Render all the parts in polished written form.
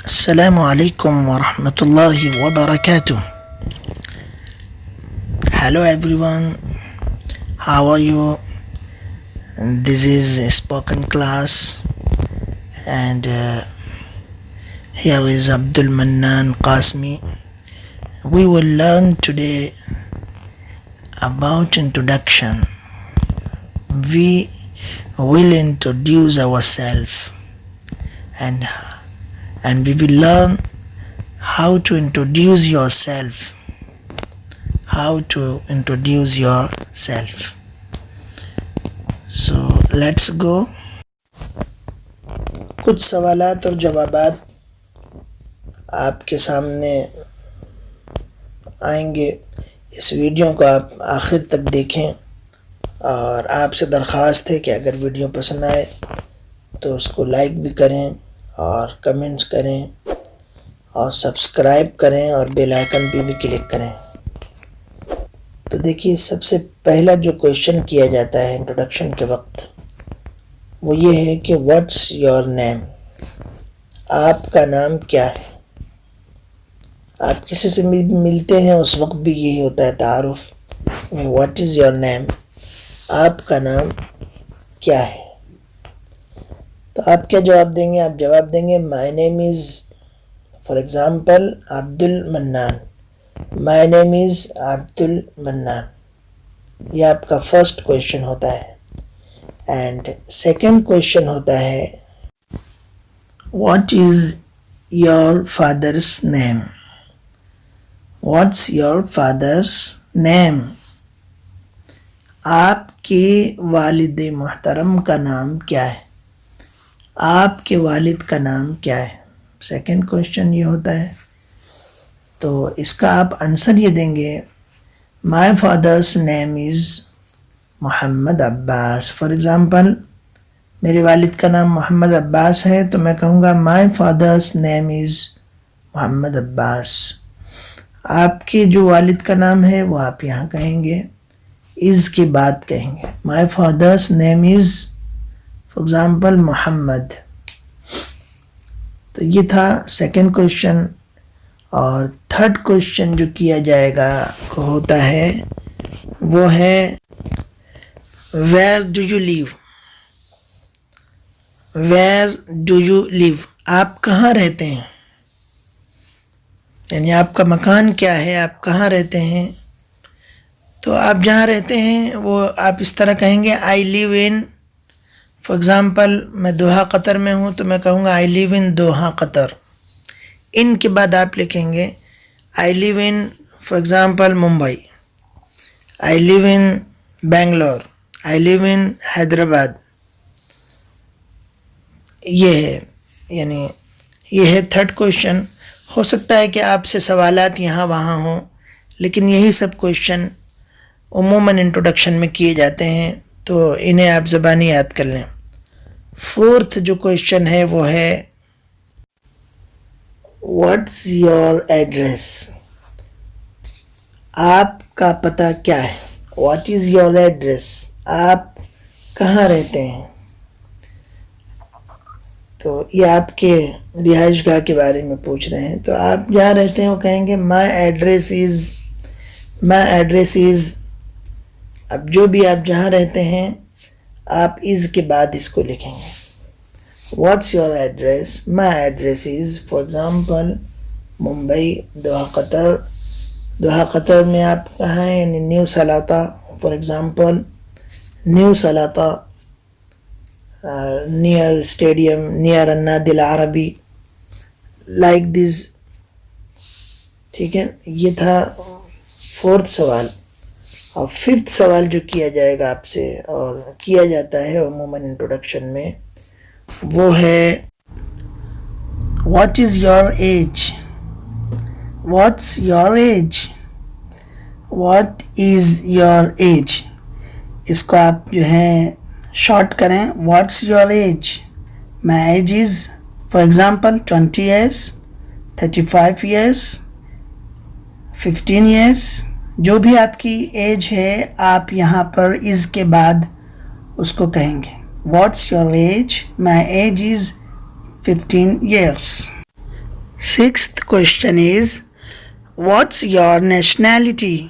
السلام عليكم ورحمة الله وبركاته. Hello everyone, how are you? This is a spoken class and here is Abdul Mannan Qasmi. We will learn today about introduction. We will introduce ourselves and we will learn how to introduce yourself. How to introduce yourself. So let's go. کچھ سوالات اور جوابات آپ کے سامنے آئیں گے. اس video کو آپ آخر تک دیکھیں اور آپ سے درخواست ہے کہ اگر ویڈیو پسند آئے تو اس کو لائک بھی کریں اور کمنٹس کریں اور سبسکرائب کریں اور بیل آئیکن پہ بھی کلک کریں. تو دیکھیے, سب سے پہلا جو کویشچن کیا جاتا ہے انٹروڈکشن کے وقت وہ یہ ہے کہ واٹس یور نیم, آپ کا نام کیا ہے. آپ کسی سے ملتے ہیں اس وقت بھی یہی ہوتا ہے تعارف, واٹ از یور نیم, آپ کا نام کیا ہے. تو آپ کیا جواب دیں گے؟ آپ جواب دیں گے مائی نیم از, فار ایگزامپل عبد المنان, مائی نیم از عبد المنان. یہ آپ کا فرسٹ کویشچن ہوتا ہے. اینڈ سیکنڈ کویشچن ہوتا ہے what is your father's name, what's your father's name, آپ کے والد محترم کا نام کیا ہے, آپ کے والد کا نام کیا ہے. سیکنڈ کویشچن یہ ہوتا ہے. تو اس کا آپ آنسر یہ دیں گے my father's name is Muhammad Abbas. For example میرے والد کا نام محمد عباس ہے تو میں کہوں گا مائی فادرس نیم از محمد عباس. آپ کے جو والد کا نام ہے وہ آپ یہاں کہیں گے, از کے بعد کہیں گے. My father's name is for example Muhammad. تو یہ تھا سیکنڈ کویشچن. اور تھرڈ کویشچن جو کیا جائے گا ہوتا ہے وہ ہے where do you live, where do you live, آپ کہاں رہتے ہیں, یعنی آپ کا مکان کیا ہے, آپ کہاں رہتے ہیں. تو آپ جہاں رہتے ہیں وہ آپ اس طرح کہیں گے آئی لیو ان, فار ایگزامپل میں دوحہ قطر میں ہوں تو میں کہوں گا آئی لیو ان دوحہ قطر. ان کے بعد آپ لکھیں گے آئی لیو ان فار ایگزامپل ممبئی, آئی لیو ان بنگلور, آئی لیو ان حیدرآباد. یہ ہے, یعنی یہ ہے تھرڈ کویشچن. ہو سکتا ہے کہ آپ سے سوالات یہاں وہاں ہوں, لیکن یہی سب کویشچن عموماً انٹروڈکشن میں کیے جاتے ہیں, تو انہیں آپ زبانی یاد کر لیں. فورتھ جو کویشچن ہے وہ ہے واٹس یور ایڈریس, آپ کا پتہ کیا ہے. واٹ از یور ایڈریس, آپ کہاں رہتے ہیں. تو یہ آپ کے رہائش گاہ کے بارے میں پوچھ رہے ہیں, تو آپ جہاں رہتے ہیں وہ کہیں گے مائی ایڈریس از, مائی ایڈریس از. اب جو بھی آپ جہاں رہتے ہیں آپ از کے بعد اس کو لکھیں گے. What's your address, my address is for example Mumbai, Doha Qatar. Doha Qatar میں آپ کہاں ہیں, یعنی New Salata, for example New Salata, near stadium, near النادی العربی, لائک دس. ٹھیک ہے, یہ تھا فورتھ سوال. اور ففتھ سوال جو کیا جائے گا آپ سے اور کیا جاتا ہے عموماً انٹروڈکشن میں وہ ہے what is your age, what's your age, what is your age. اس کو آپ جو ہے شارٹ کریں, what's your age, my age is for example 20 years, 35 years, 15 years. جو بھی آپ کی ایج ہے آپ یہاں پر از کے بعد اس کو کہیں گے. What's your age, my age is 15 years. Sixth question is, what's your nationality?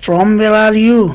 from where are you?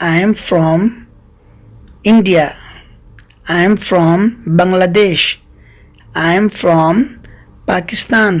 I am from India, I am from Bangladesh, I am from Pakistan.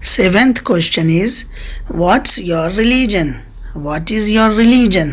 Seventh question is, what's your religion? What is your religion?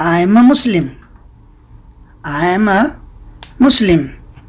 I am a Muslim, I am a Muslim.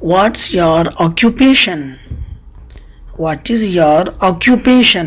What's your occupation? What is your occupation?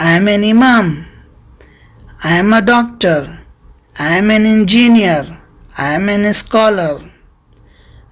I am an imam, I am a doctor, I am an engineer, I am an scholar.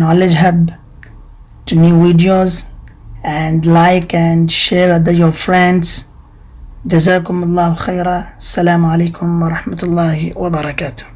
Knowledge Hub to new videos and like and share other your friends. Jazakumullahu khaira. Assalamu alaikum wa rahmatullahi wa barakatuh.